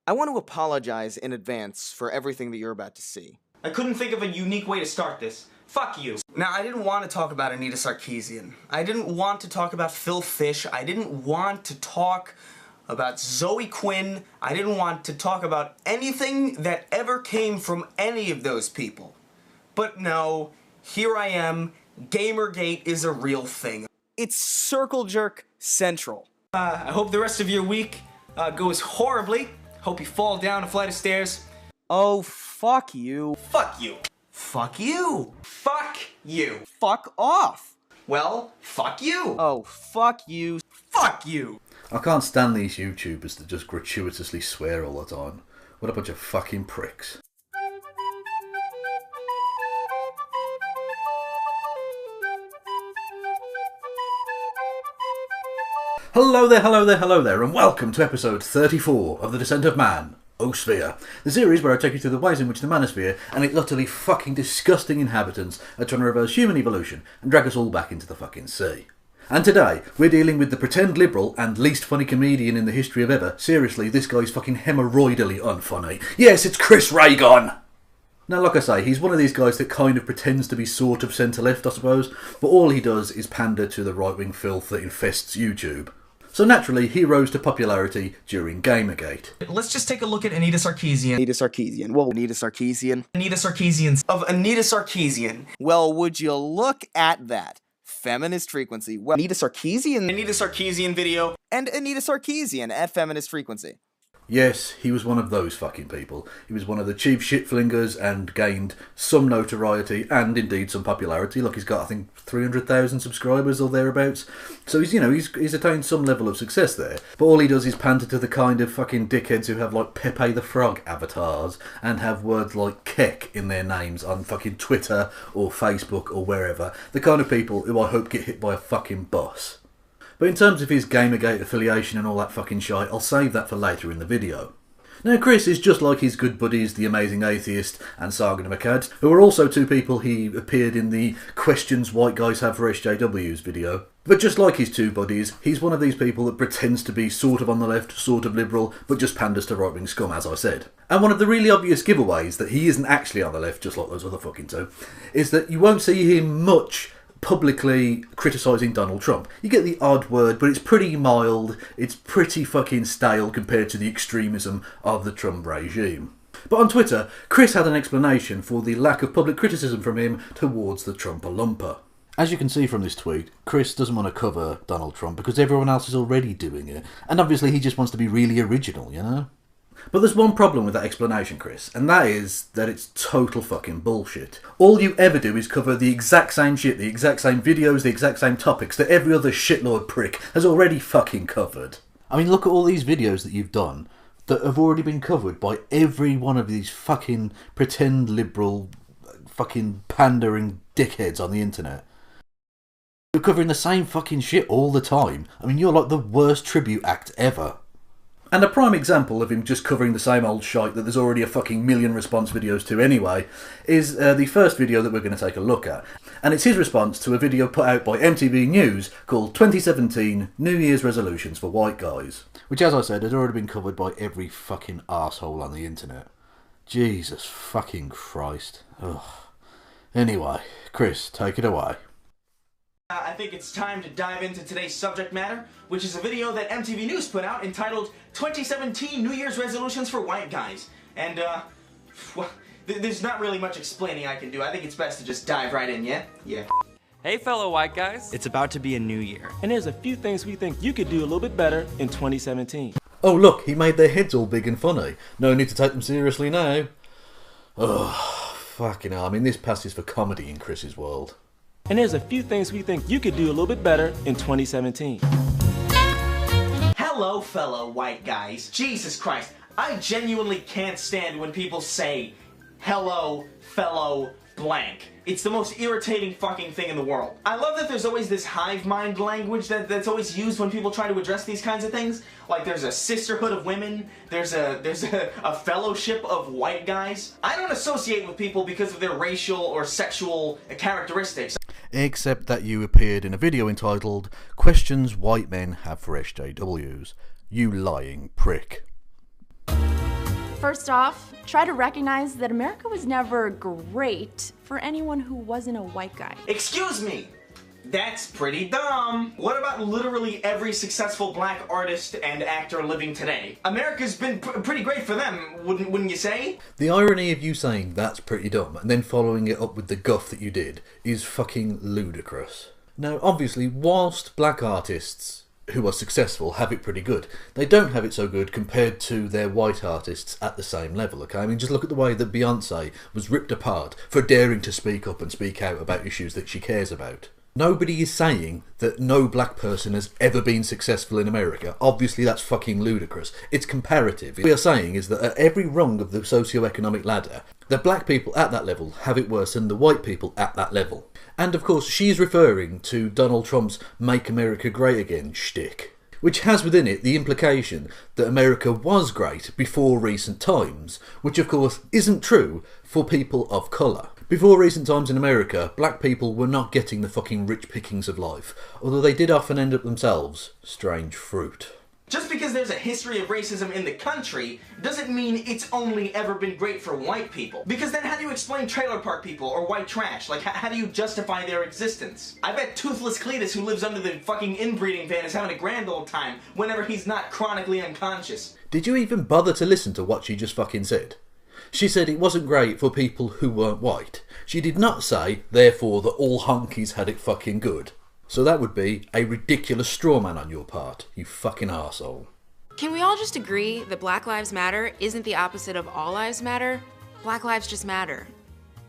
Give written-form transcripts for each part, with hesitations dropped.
I want to apologize in advance for everything that you're about to see. I couldn't think of a unique way to start this. Fuck you. Now, I didn't want to talk about Anita Sarkeesian. I didn't want to talk about Phil Fish. I didn't want to talk about Zoe Quinn. I didn't want to talk about anything that ever came from any of those people. But no, here I am. Gamergate is a real thing. It's Circle Jerk Central. I hope the rest of your week goes horribly. Hope you fall down a flight of stairs. Oh, fuck you. Fuck you. Fuck you. Fuck you. Fuck off. Well, fuck you. Oh, fuck you. Fuck you. I can't stand these YouTubers that just gratuitously swear all the time. What a bunch of fucking pricks. Hello there, hello there, hello there, and welcome to episode 34 of The Descent of Man-osphere, the series where I take you through the ways in which the Man-osphere and its utterly fucking disgusting inhabitants are trying to reverse human evolution and drag us all back into the fucking sea. And today, we're dealing with the pretend liberal and least funny comedian in the history of ever. Seriously, this guy's fucking hemorrhoidally unfunny. Yes, it's Chris Reagan! Now, like I say, he's one of these guys that kind of pretends to be sort of centre-left, I suppose, but all he does is pander to the right-wing filth that infests YouTube. So naturally, he rose to popularity during Gamergate. Let's just take a look at Anita Sarkeesian. Anita Sarkeesian. Well, Anita Sarkeesian. Anita Sarkeesian's. Of Anita Sarkeesian. Well, would you look at that? Feminist frequency. Well, Anita Sarkeesian. Anita Sarkeesian video. And Anita Sarkeesian at feminist frequency. Yes, he was one of those fucking people. He was one of the chief shitflingers and gained some notoriety and indeed some popularity. Look, he's got, I think, 300,000 subscribers or thereabouts. So he's attained some level of success there. But all he does is pander to the kind of fucking dickheads who have like Pepe the Frog avatars and have words like keck in their names on fucking Twitter or Facebook or wherever. The kind of people who I hope get hit by a fucking bus. But in terms of his Gamergate affiliation and all that fucking shite, I'll save that for later in the video. Now, Chris is just like his good buddies, the Amazing Atheist and Sargon McCad, who are also two people he appeared in the Questions White Guys Have for SJWs video. But just like his two buddies, he's one of these people that pretends to be sort of on the left, sort of liberal, but just panders to right-wing scum, as I said. And one of the really obvious giveaways that he isn't actually on the left, just like those other fucking two, is that you won't see him much publicly criticising Donald Trump. You get the odd word, but it's pretty mild, it's pretty fucking stale compared to the extremism of the Trump regime. But on Twitter, Chris had an explanation for the lack of public criticism from him towards the Trump-a-lumper. As you can see from this tweet, Chris doesn't want to cover Donald Trump because everyone else is already doing it, and obviously he just wants to be really original, you know? But there's one problem with that explanation, Chris, and that is that it's total fucking bullshit. All you ever do is cover the exact same shit, the exact same videos, the exact same topics that every other shitlord prick has already fucking covered. I mean, look at all these videos that you've done that have already been covered by every one of these fucking pretend liberal, fucking pandering dickheads on the internet. You're covering the same fucking shit all the time. I mean, you're like the worst tribute act ever. And a prime example of him just covering the same old shite that there's already a fucking million response videos to anyway is the first video that we're going to take a look at. And it's his response to a video put out by MTV News called 2017 New Year's Resolutions for White Guys. Which, as I said, has already been covered by every fucking arsehole on the internet. Jesus fucking Christ. Ugh. Anyway, Chris, take it away. I think it's time to dive into today's subject matter, which is a video that MTV News put out entitled 2017 New Year's Resolutions for White Guys. And, well, there's not really much explaining I can do. I think it's best to just dive right in, yeah? Yeah. Hey fellow white guys, It's about to be a new year. And there's a few things we think you could do a little bit better in 2017. Oh look, he made their heads all big and funny. No need to take them seriously now. Oh, fucking hell. I mean, this passes for comedy in Chris's world. And there's a few things we think you could do a little bit better in 2017. Hello, fellow white guys. Jesus Christ, I genuinely can't stand when people say, hello, fellow blank. It's the most irritating fucking thing in the world. I love that there's always this hive mind language that's always used when people try to address these kinds of things. Like there's a sisterhood of women, there's a fellowship of white guys. I don't associate with people because of their racial or sexual characteristics. Except that you appeared in a video entitled Questions White Men Have for SJWs. You lying prick. First off, try to recognize that America was never great for anyone who wasn't a white guy. Excuse me! That's pretty dumb. What about literally every successful black artist and actor living today? America's been pretty great for them, wouldn't you say? The irony of you saying that's pretty dumb and then following it up with the guff that you did is fucking ludicrous. Now, obviously, whilst black artists who are successful have it pretty good, they don't have it so good compared to their white artists at the same level, okay? I mean, just look at the way that Beyonce was ripped apart for daring to speak up and speak out about issues that she cares about. Nobody is saying that no black person has ever been successful in America. Obviously, that's fucking ludicrous. It's comparative. What we are saying is that at every rung of the socio-economic ladder, the black people at that level have it worse than the white people at that level. And of course, she's referring to Donald Trump's Make America Great Again shtick, which has within it the implication that America was great before recent times, which of course isn't true for people of colour. Before recent times in America, black people were not getting the fucking rich pickings of life, although they did often end up themselves strange fruit. Just because there's a history of racism in the country doesn't mean it's only ever been great for white people. Because then how do you explain trailer park people or white trash? Like, how do you justify their existence? I bet Toothless Cletus, who lives under the fucking inbreeding van, is having a grand old time whenever he's not chronically unconscious. Did you even bother to listen to what she just fucking said? She said it wasn't great for people who weren't white. She did not say, therefore, that all honkies had it fucking good. So that would be a ridiculous straw man on your part, you fucking arsehole. Can we all just agree that Black Lives Matter isn't the opposite of All Lives Matter? Black lives just matter.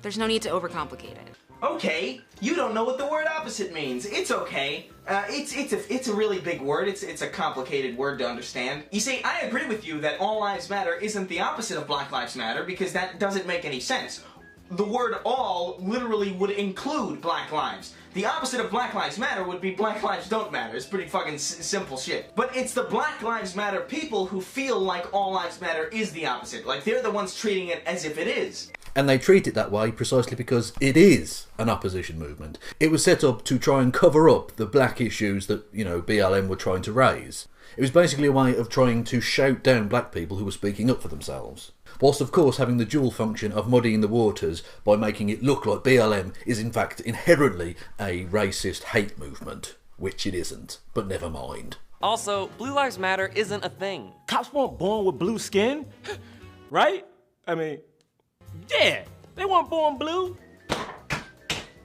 There's no need to overcomplicate it. Okay, you don't know what the word opposite means. It's okay. It's a really big word. It's a complicated word to understand. You see, I agree with you that all lives matter isn't the opposite of Black Lives Matter because that doesn't make any sense. The word all literally would include black lives. The opposite of Black Lives Matter would be Black Lives Don't Matter. It's pretty fucking simple shit. But it's the Black Lives Matter people who feel like all lives matter is the opposite. Like, they're the ones treating it as if it is. And they treat it that way precisely because it is an opposition movement. It was set up to try and cover up the black issues that, you know, BLM were trying to raise. It was basically a way of trying to shout down black people who were speaking up for themselves. Whilst of course having the dual function of muddying the waters by making it look like BLM is in fact inherently a racist hate movement. Which it isn't, but never mind. Also, Blue Lives Matter isn't a thing. Cops weren't born with blue skin, right? I mean, yeah, they weren't born blue.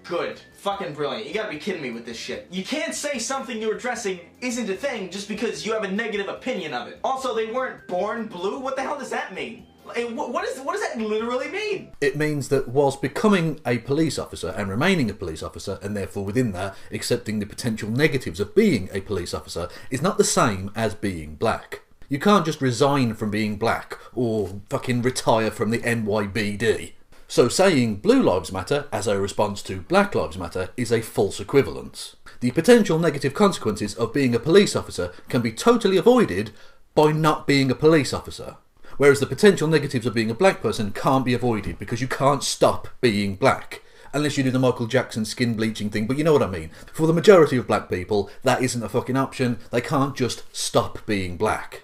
Good. Fucking brilliant. You gotta be kidding me with this shit. You can't say something you're addressing isn't a thing just because you have a negative opinion of it. Also, they weren't born blue? What the hell does that mean? What does that literally mean? It means that whilst becoming a police officer and remaining a police officer, and therefore within that accepting the potential negatives of being a police officer, is not the same as being black. You can't just resign from being black or fucking retire from the NYBD. So saying Blue Lives Matter as a response to Black Lives Matter is a false equivalence. The potential negative consequences of being a police officer can be totally avoided by not being a police officer. Whereas the potential negatives of being a black person can't be avoided because you can't stop being black. Unless you do the Michael Jackson skin bleaching thing, but you know what I mean. For the majority of black people, that isn't a fucking option. They can't just stop being black.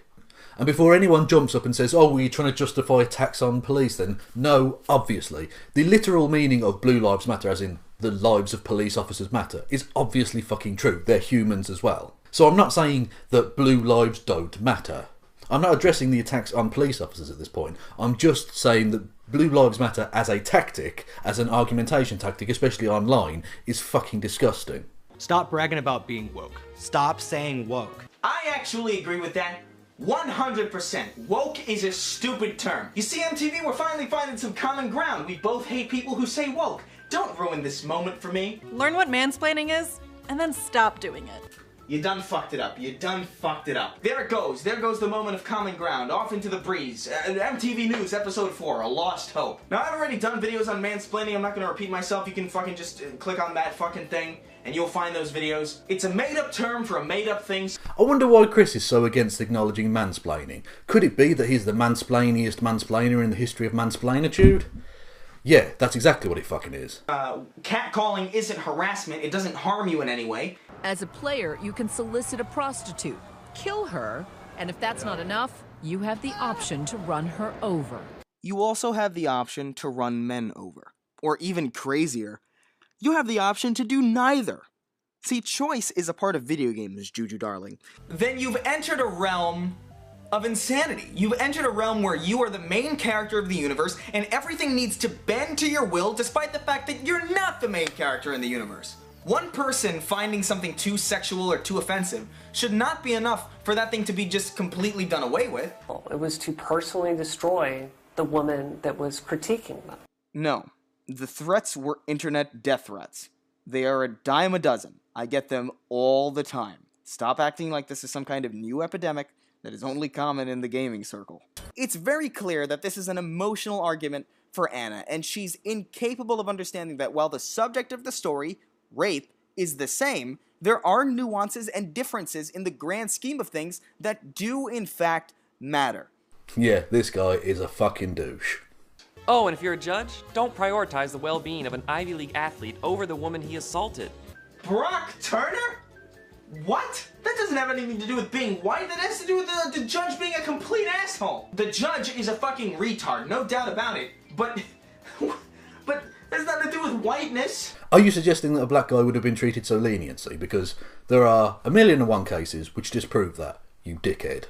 And before anyone jumps up and says, oh, were you trying to justify attacks on police then? No, obviously. The literal meaning of Blue Lives Matter, as in the lives of police officers matter, is obviously fucking true. They're humans as well. So I'm not saying that blue lives don't matter. I'm not addressing the attacks on police officers at this point. I'm just saying that Blue Lives Matter as a tactic, as an argumentation tactic, especially online, is fucking disgusting. Stop bragging about being woke. Stop saying woke. I actually agree with that 100%. Woke is a stupid term. You see, MTV, we're finally finding some common ground. We both hate people who say woke. Don't ruin this moment for me. Learn what mansplaining is, and then stop doing it. You done fucked it up. You done fucked it up. There it goes. There goes the moment of common ground. Off into the breeze. MTV News, Episode 4, A Lost Hope. Now, I've already done videos on mansplaining. I'm not gonna repeat myself. You can fucking just click on that fucking thing, and you'll find those videos. It's a made-up term for a made-up thing. I wonder why Chris is so against acknowledging mansplaining. Could it be that he's the mansplainiest mansplainer in the history of mansplainitude? Yeah, that's exactly what it fucking is. Catcalling isn't harassment. It doesn't harm you in any way. As a player, you can solicit a prostitute, kill her, and if that's not enough, You have the option to run her over. You also have the option to run men over. Or even crazier, you have the option to do neither. See, choice is a part of video games, Juju darling. Then you've entered a realm of insanity. You've entered a realm where you are the main character of the universe and everything needs to bend to your will despite the fact that you're not the main character in the universe. One person finding something too sexual or too offensive should not be enough for that thing to be just completely done away with. It was to personally destroy the woman that was critiquing them. No, the threats were internet death threats. They are a dime a dozen. I get them all the time. Stop acting like this is some kind of new epidemic that is only common in the gaming circle. It's very clear that this is an emotional argument for Anna, and she's incapable of understanding that while the subject of the story, rape, is the same, there are nuances and differences in the grand scheme of things that do in fact matter. Yeah, this guy is a fucking douche. Oh, and if you're a judge, don't prioritize the well-being of an Ivy League athlete over the woman he assaulted. Brock Turner? What? That doesn't have anything to do with being white. That has to do with the judge being a complete asshole. The judge is a fucking retard, no doubt about it. But that's nothing to do with whiteness. Are you suggesting that a black guy would have been treated so leniently? Because there are 1,000,001 cases which disprove that, you dickhead.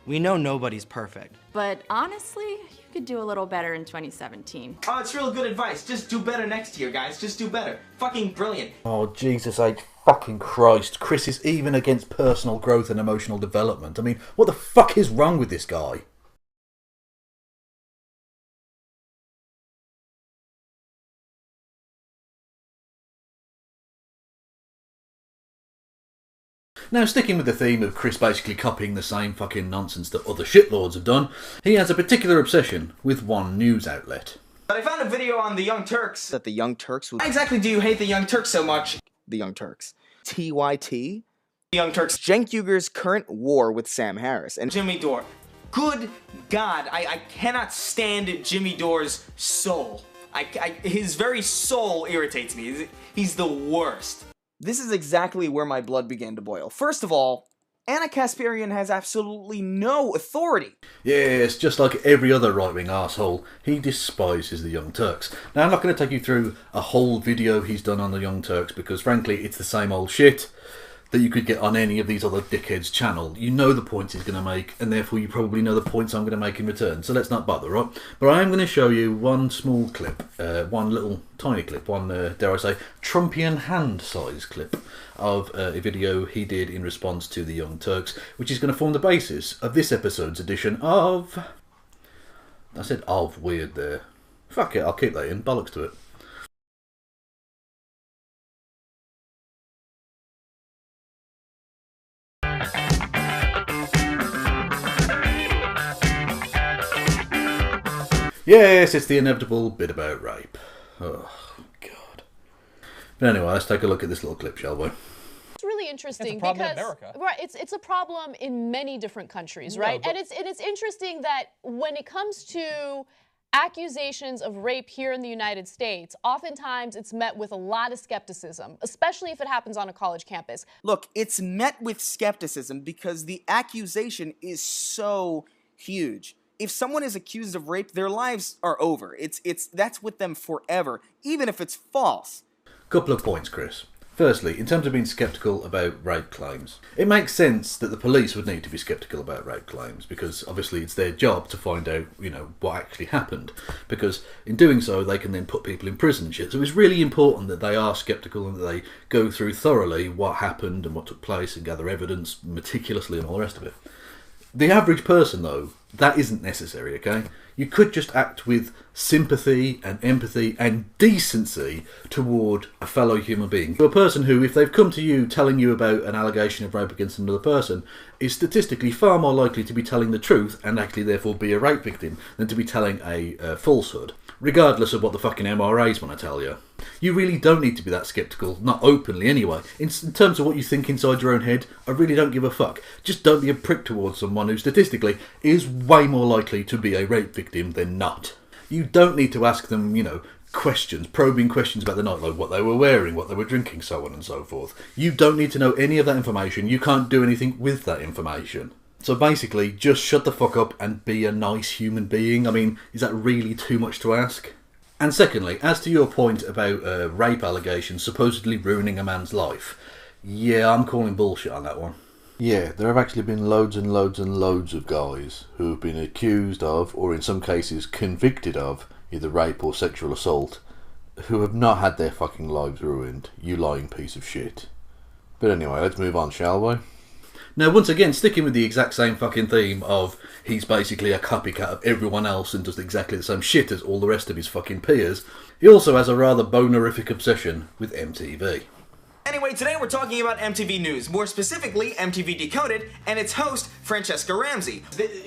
We know nobody's perfect. But honestly, you could do a little better in 2017. Oh, it's real good advice. Just do better next year, guys. Just do better. Fucking brilliant. Oh, Jesus H. fucking Christ. Chris is even against personal growth and emotional development. I mean, what the fuck is wrong with this guy? Now, sticking with the theme of Chris basically copying the same fucking nonsense that other shitlords have done, he has a particular obsession with one news outlet. But I found a video on the Young Turks. That the Young Turks would... Why exactly do you hate the Young Turks so much? The Young Turks. TYT? The Young Turks. Cenk Uygur's current war with Sam Harris and Jimmy Dore. Good God, I cannot stand Jimmy Dore's soul. His very soul irritates me. He's the worst. This is exactly where my blood began to boil. First of all, Anna Kasparian has absolutely no authority. Yes, just like every other right-wing arsehole, he despises the Young Turks. Now, I'm not going to take you through a whole video he's done on the Young Turks because, frankly, it's the same old shit that you could get on any of these other dickheads' channel. You know the points he's going to make, and therefore you probably know the points I'm going to make in return, so let's not bother, right? But I am going to show you one small clip, one little tiny clip, one, dare I say, Trumpian hand-size clip of a video he did in response to the Young Turks, which is going to form the basis of this episode's edition of... I said of weird there. Fuck it, I'll keep that in, bollocks to it. Yes, it's the inevitable bit about rape. Oh, God. But anyway, let's take a look at this little clip, shall we? It's really interesting it's a problem because in America. Right, it's a problem in many different countries, right? No, and it's interesting that when it comes to accusations of rape here in the United States, oftentimes it's met with a lot of skepticism, especially if it happens on a college campus. Look, it's met with skepticism because the accusation is so huge. If someone is accused of rape, their lives are over. That's with them forever, even if it's false. Couple of points, Chris. Firstly, in terms of being sceptical about rape claims, it makes sense that the police would need to be sceptical about rape claims because obviously it's their job to find out, what actually happened. Because in doing so, they can then put people in prison and shit. So it's really important that they are sceptical and that they go through thoroughly what happened and what took place and gather evidence meticulously and all the rest of it. The average person, though, that isn't necessary, okay? You could just act with sympathy and empathy and decency toward a fellow human being. A person who, if they've come to you telling you about an allegation of rape against another person, is statistically far more likely to be telling the truth and actually therefore be a rape victim than to be telling a falsehood, regardless of what the fucking MRAs want to tell you. You really don't need to be that sceptical, not openly anyway. In terms of what you think inside your own head, I really don't give a fuck. Just don't be a prick towards someone who statistically is way more likely to be a rape victim than not. You don't need to ask them, questions, probing questions about the night, like what they were wearing, what they were drinking, so on and so forth. You don't need to know any of that information. You can't do anything with that information. So basically, just shut the fuck up and be a nice human being. I mean, is that really too much to ask? And secondly, as to your point about rape allegations supposedly ruining a man's life, yeah, I'm calling bullshit on that one. Yeah, there have actually been loads and loads and loads of guys who have been accused of, or in some cases convicted of, either rape or sexual assault, who have not had their fucking lives ruined, you lying piece of shit. But anyway, let's move on, shall we? Now, once again, sticking with the exact same fucking theme of he's basically a copycat of everyone else and does exactly the same shit as all the rest of his fucking peers, he also has a rather bonerific obsession with MTV. Anyway, today we're talking about MTV News, more specifically MTV Decoded, and its host, Francesca Ramsey.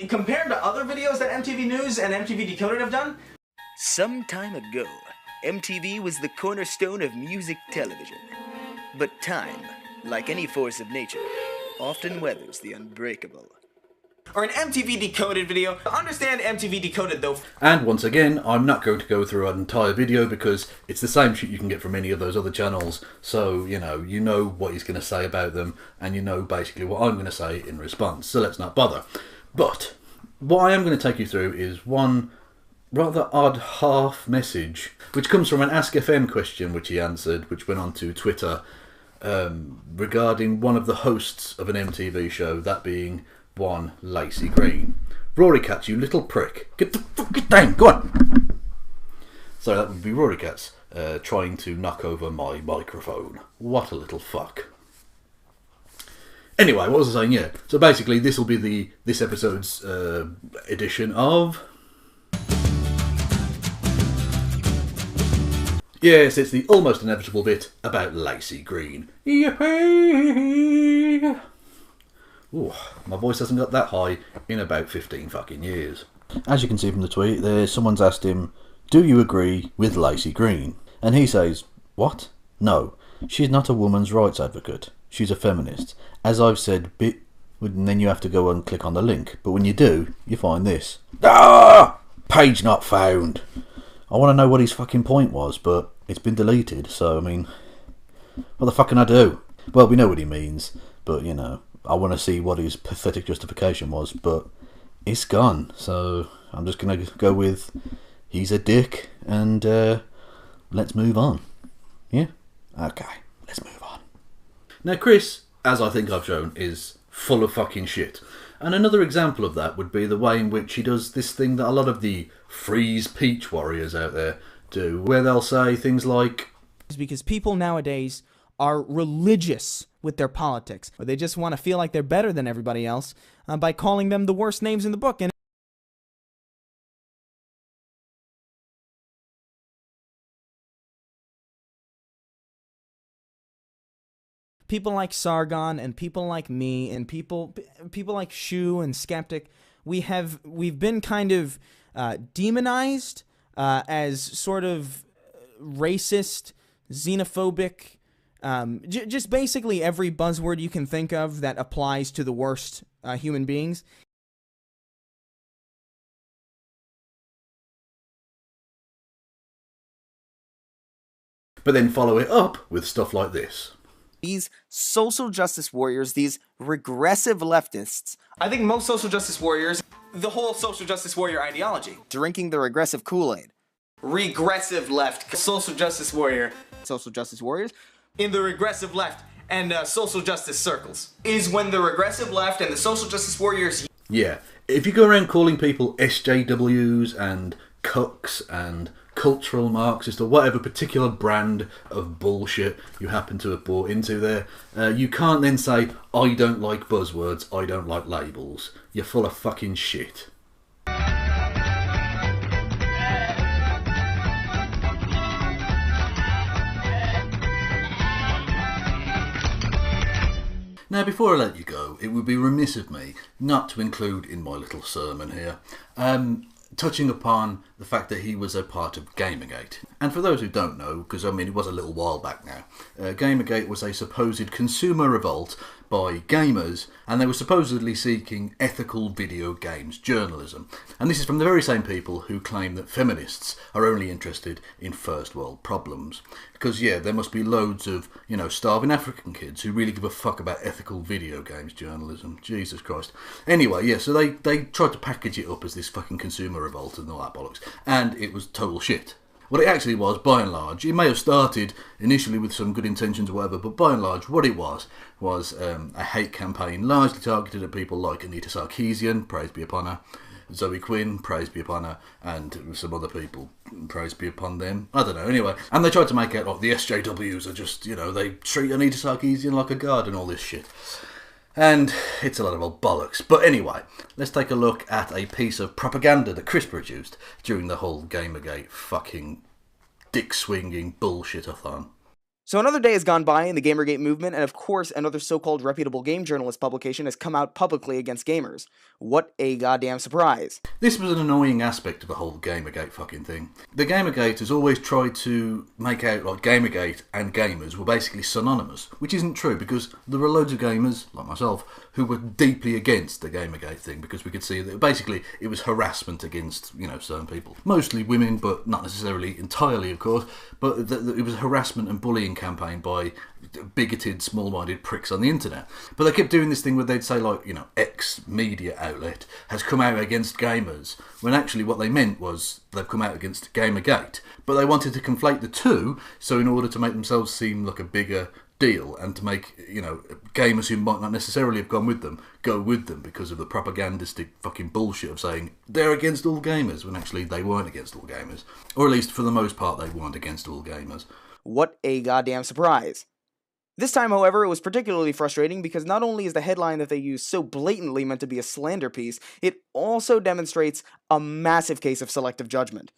Compared to other videos that MTV News and MTV Decoded have done, some time ago, MTV was the cornerstone of music television. But time, like any force of nature, often weathers the unbreakable. Or an MTV Decoded video. Understand MTV Decoded though. And once again, I'm not going to go through an entire video because it's the same shit you can get from any of those other channels. So, you know what he's going to say about them, and you know basically what I'm going to say in response. So let's not bother. But what I am going to take you through is one rather odd half message, which comes from an Ask FM question which he answered, which went on to Twitter, regarding one of the hosts of an MTV show, that being one Lacey Green. Rory Katz, you little prick. Get the fuck down, go on! So that would be Rory Katz trying to knock over my microphone. What a little fuck. Anyway, what was I saying? Yeah, so basically this will be this episode's edition of... Yes, it's the almost inevitable bit about Lacey Green. Yippee! Ooh, my voice hasn't got that high in about 15 fucking years. As you can see from the tweet, someone's asked him, do you agree with Lacey Green? And he says, what? No, she's not a woman's rights advocate. She's a feminist. As I've said, and then you have to go and click on the link. But when you do, you find this. Ah! Page not found. I want to know what his fucking point was, but it's been deleted, so, I mean, what the fuck can I do? Well, we know what he means, but, I want to see what his pathetic justification was, but it's gone, so I'm just going to go with he's a dick, and let's move on. Yeah? Okay, let's move on. Now, Chris, as I think I've shown, is full of fucking shit. And another example of that would be the way in which he does this thing that a lot of the freeze peach warriors out there do, where they'll say things like... Because people nowadays are religious with their politics, or they just want to feel like they're better than everybody else by calling them the worst names in the book. And people like Sargon and people like me and people like Shu and Skeptic, we've been kind of demonized as sort of racist, xenophobic, just basically every buzzword you can think of that applies to the worst human beings. But then follow it up with stuff like this. These social justice warriors, these regressive leftists, I think most social justice warriors, the whole social justice warrior ideology, drinking the regressive Kool-Aid. Regressive left, social justice warrior, social justice warriors, in the regressive left and social justice circles, is when the regressive left and the social justice warriors... Yeah, if you go around calling people SJWs and cucks and cultural Marxist or whatever particular brand of bullshit you happen to have bought into there, you can't then say, I don't like buzzwords, I don't like labels. You're full of fucking shit. Now, before I let you go, it would be remiss of me not to include in my little sermon here, touching upon the fact that he was a part of Gamergate. And for those who don't know, because I mean it was a little while back now, Gamergate was a supposed consumer revolt by gamers, and they were supposedly seeking ethical video games journalism. And this is from the very same people who claim that feminists are only interested in first world problems. Because, yeah, there must be loads of, starving African kids who really give a fuck about ethical video games journalism. Jesus Christ. Anyway, yeah, so they tried to package it up as this fucking consumer revolt and all that bollocks. And it was total shit. What it actually was, by and large, it may have started initially with some good intentions or whatever, but by and large, what it was a hate campaign largely targeted at people like Anita Sarkeesian, praise be upon her, Zoe Quinn, praise be upon her, and some other people, praise be upon them. I don't know, anyway. And they tried to make out like the SJWs are just, they treat Anita Sarkeesian like a god and all this shit. And it's a lot of old bollocks. But anyway, let's take a look at a piece of propaganda that Chris produced during the whole Gamergate fucking dick-swinging bullshit-a-thon. So another day has gone by in the Gamergate movement, and of course another so-called reputable game journalist publication has come out publicly against gamers. What a goddamn surprise. This was an annoying aspect of the whole Gamergate fucking thing. The Gamergate has always tried to make out like Gamergate and gamers were basically synonymous, which isn't true because there were loads of gamers, like myself, who were deeply against the Gamergate thing because we could see that basically it was harassment against, certain people. Mostly women, but not necessarily entirely, of course, but it was harassment and bullying campaign by bigoted, small-minded pricks on the internet. But they kept doing this thing where they'd say, like, X media outlet has come out against gamers, when actually what they meant was they've come out against Gamergate. But they wanted to conflate the two, so in order to make themselves seem like a bigger deal and to make, gamers who might not necessarily have gone with them go with them because of the propagandistic fucking bullshit of saying they're against all gamers when actually they weren't against all gamers. Or at least for the most part they weren't against all gamers. What a goddamn surprise. This time, however, it was particularly frustrating because not only is the headline that they use so blatantly meant to be a slander piece, it also demonstrates a massive case of selective judgment.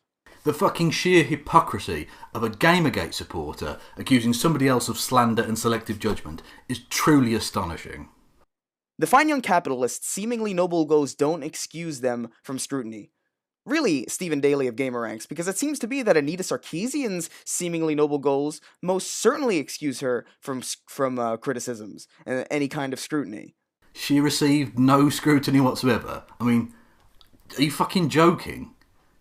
The fucking sheer hypocrisy of a Gamergate supporter accusing somebody else of slander and selective judgment is truly astonishing. The fine young capitalists' seemingly noble goals don't excuse them from scrutiny. Really, Stephen Daly of GamerRanks, because it seems to be that Anita Sarkeesian's seemingly noble goals most certainly excuse her from criticisms and any kind of scrutiny. She received no scrutiny whatsoever. I mean, are you fucking joking?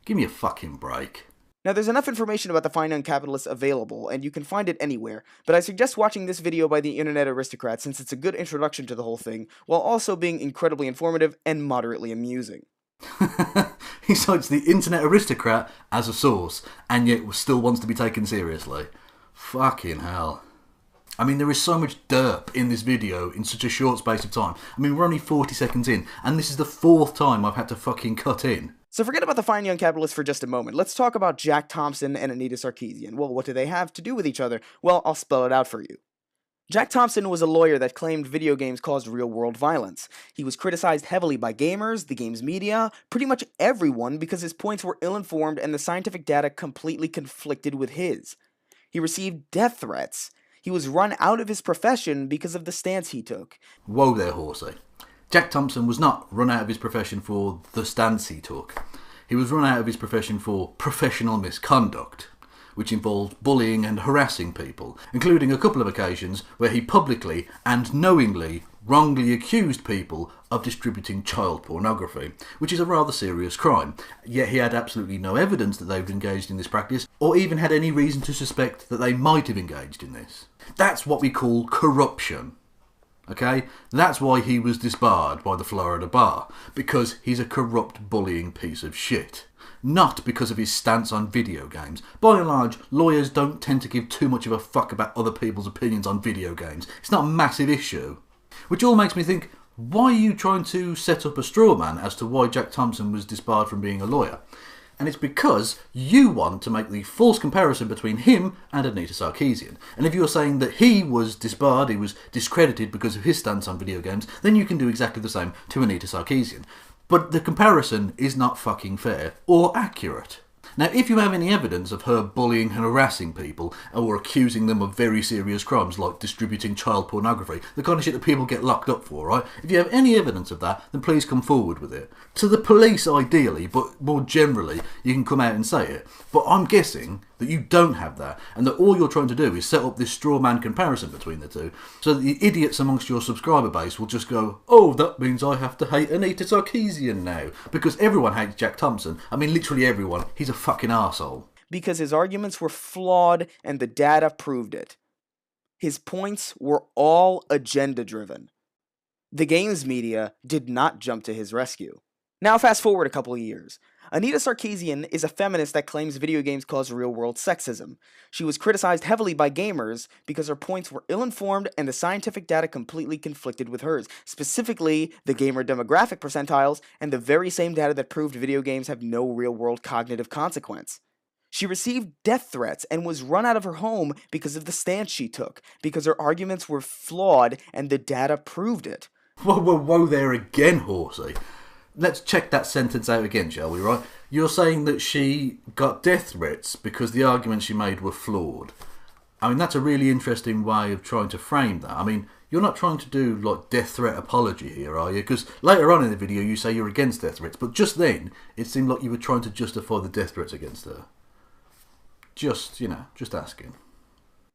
Give me a fucking break. Now, there's enough information about the fine young capitalists available, and you can find it anywhere, but I suggest watching this video by the Internet Aristocrat since it's a good introduction to the whole thing, while also being incredibly informative and moderately amusing. He cites the Internet Aristocrat as a source, and yet still wants to be taken seriously. Fucking hell. I mean, there is so much derp in this video in such a short space of time. I mean, we're only 40 seconds in, and this is the 4th time I've had to fucking cut in. So forget about the fine young capitalists for just a moment. Let's talk about Jack Thompson and Anita Sarkeesian. Well, what do they have to do with each other? Well, I'll spell it out for you. Jack Thompson was a lawyer that claimed video games caused real-world violence. He was criticized heavily by gamers, the games media, pretty much everyone because his points were ill-informed and the scientific data completely conflicted with his. He received death threats. He was run out of his profession because of the stance he took. Whoa there, horsey. Jack Thompson was not run out of his profession for the stance he took. He was run out of his profession for professional misconduct, which involved bullying and harassing people, including a couple of occasions where he publicly and knowingly wrongly accused people of distributing child pornography, which is a rather serious crime. Yet he had absolutely no evidence that they've engaged in this practice, or even had any reason to suspect that they might have engaged in this. That's what we call corruption. Okay? That's why he was disbarred by the Florida bar, because he's a corrupt, bullying piece of shit. Not because of his stance on video games. By and large, lawyers don't tend to give too much of a fuck about other people's opinions on video games. It's not a massive issue. Which all makes me think, why are you trying to set up a straw man as to why Jack Thompson was disbarred from being a lawyer? And it's because you want to make the false comparison between him and Anita Sarkeesian. And if you're saying that he was disbarred, he was discredited because of his stance on video games, then you can do exactly the same to Anita Sarkeesian. But the comparison is not fucking fair or accurate. Now, if you have any evidence of her bullying and harassing people, or accusing them of very serious crimes like distributing child pornography, the kind of shit that people get locked up for, right? If you have any evidence of that, then please come forward with it. To the police, ideally, but more generally, you can come out and say it. But I'm guessing that you don't have that, and that all you're trying to do is set up this straw man comparison between the two, so that the idiots amongst your subscriber base will just go, oh, that means I have to hate Anita Sarkeesian now, because everyone hates Jack Thompson. I mean, literally everyone. He's a fucking arsehole. Because his arguments were flawed and the data proved it. His points were all agenda-driven. The games media did not jump to his rescue. Now fast forward a couple of years. Anita Sarkeesian is a feminist that claims video games cause real-world sexism. She was criticized heavily by gamers because her points were ill-informed and the scientific data completely conflicted with hers, specifically the gamer demographic percentiles and the very same data that proved video games have no real-world cognitive consequence. She received death threats and was run out of her home because of the stance she took, because her arguments were flawed and the data proved it. Whoa there again, Horsey. Let's check that sentence out again, shall we, right? You're saying that she got death threats because the arguments she made were flawed. I mean, that's a really interesting way of trying to frame that. I mean, you're not trying to do, like, death threat apology here, are you? Because later on in the video you say you're against death threats, but just then it seemed like you were trying to justify the death threats against her. Just asking.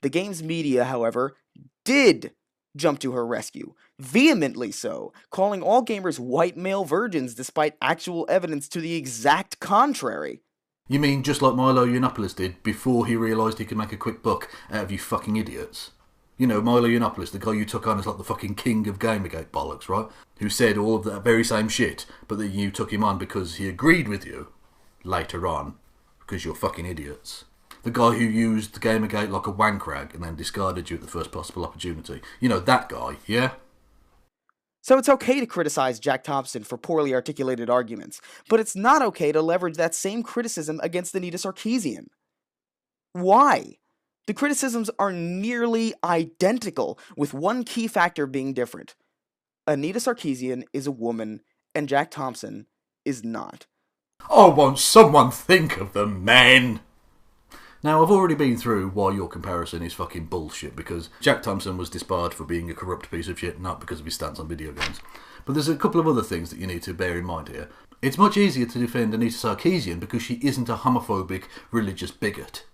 The game's media, however, did jump to her rescue, vehemently so, calling all gamers white male virgins despite actual evidence to the exact contrary. You mean just like Milo Yiannopoulos did before he realised he could make a quick buck out of you fucking idiots? You know, Milo Yiannopoulos, the guy you took on as like the fucking king of Gamergate bollocks, right? Who said all of that very same shit, but then you took him on because he agreed with you later on, because you're fucking idiots. The guy who used Gamergate like a wank rag and then discarded you at the first possible opportunity. You know, that guy, yeah? So it's okay to criticize Jack Thompson for poorly articulated arguments, but it's not okay to leverage that same criticism against Anita Sarkeesian. Why? The criticisms are nearly identical, with one key factor being different. Anita Sarkeesian is a woman, and Jack Thompson is not. Oh, won't someone think of the men? Now, I've already been through why your comparison is fucking bullshit, because Jack Thompson was disbarred for being a corrupt piece of shit, not because of his stance on video games. But there's a couple of other things that you need to bear in mind here. It's much easier to defend Anita Sarkeesian because she isn't a homophobic, religious bigot,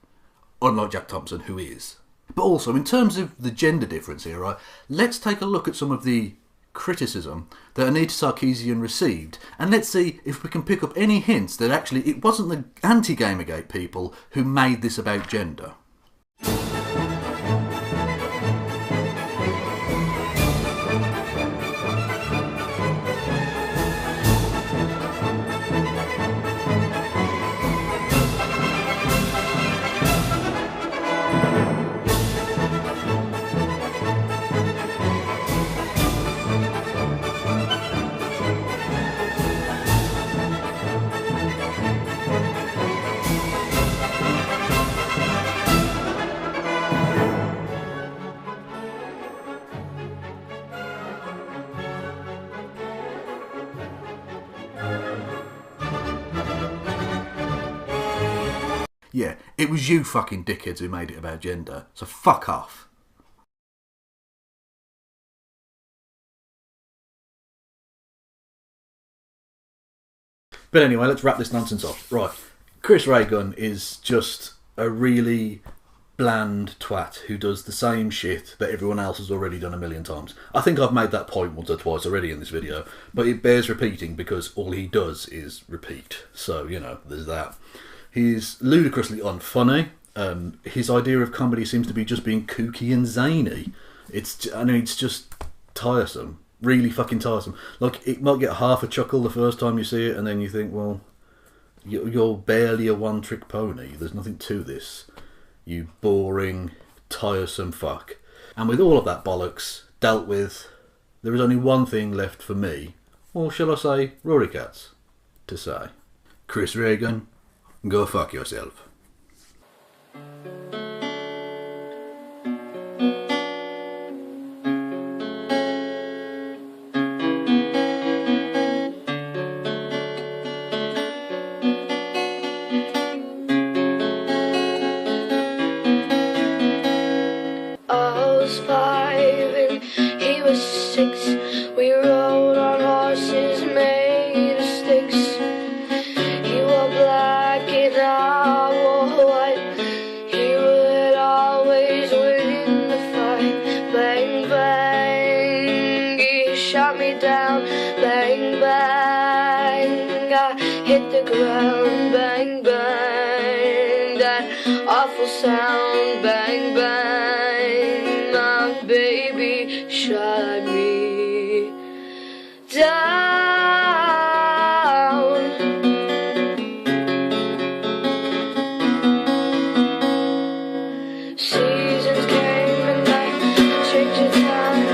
unlike Jack Thompson, who is. But also, in terms of the gender difference here, right, let's take a look at some of the criticism that Anita Sarkeesian received, and let's see if we can pick up any hints that actually it wasn't the anti-Gamergate people who made this about gender. Yeah, it was you fucking dickheads who made it about gender, so fuck off. But anyway, let's wrap this nonsense off. Right, Chris Ray-Gun is just a really bland twat who does the same shit that everyone else has already done a million times. I think I've made that point once or twice already in this video, but it bears repeating because all he does is repeat. So, you know, there's that. He's ludicrously unfunny. His idea of comedy seems to be just being kooky and zany. It's just tiresome. Really fucking tiresome. Like, it might get half a chuckle the first time you see it, and then you think, well, you're barely a one-trick pony. There's nothing to this. You boring, tiresome fuck. And with all of that bollocks dealt with, there is only one thing left for me, or shall I say, Rory Cats, to say. Chris Ray-Gun, go fuck yourself. I was 5 and he was 6. We rode on horses made of sticks. He wore black and I wore awful sound, bang bang. My baby shot me down. Seasons came and I changed the time.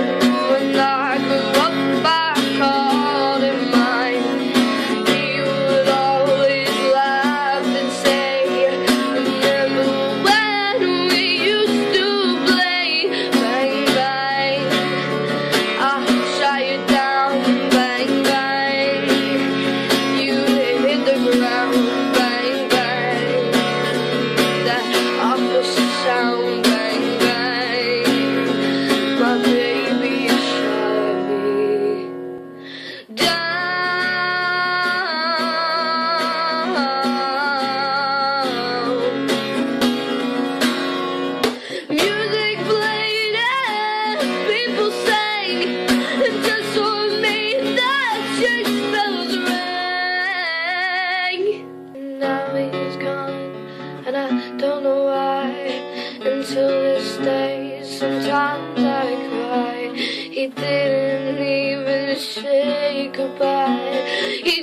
When I grew up I called him mine. He would always laugh and say, remember when we used to play? Bang bang, I'll shut you down. Bang bang, you hit the ground. Bang bang, that awful sound. Bang bang, my baby shot me down. Music played and people sang, and just for me that church bells rang. Now he's gone, and I don't know why. Until this day, sometimes I cry. He didn't even say goodbye. He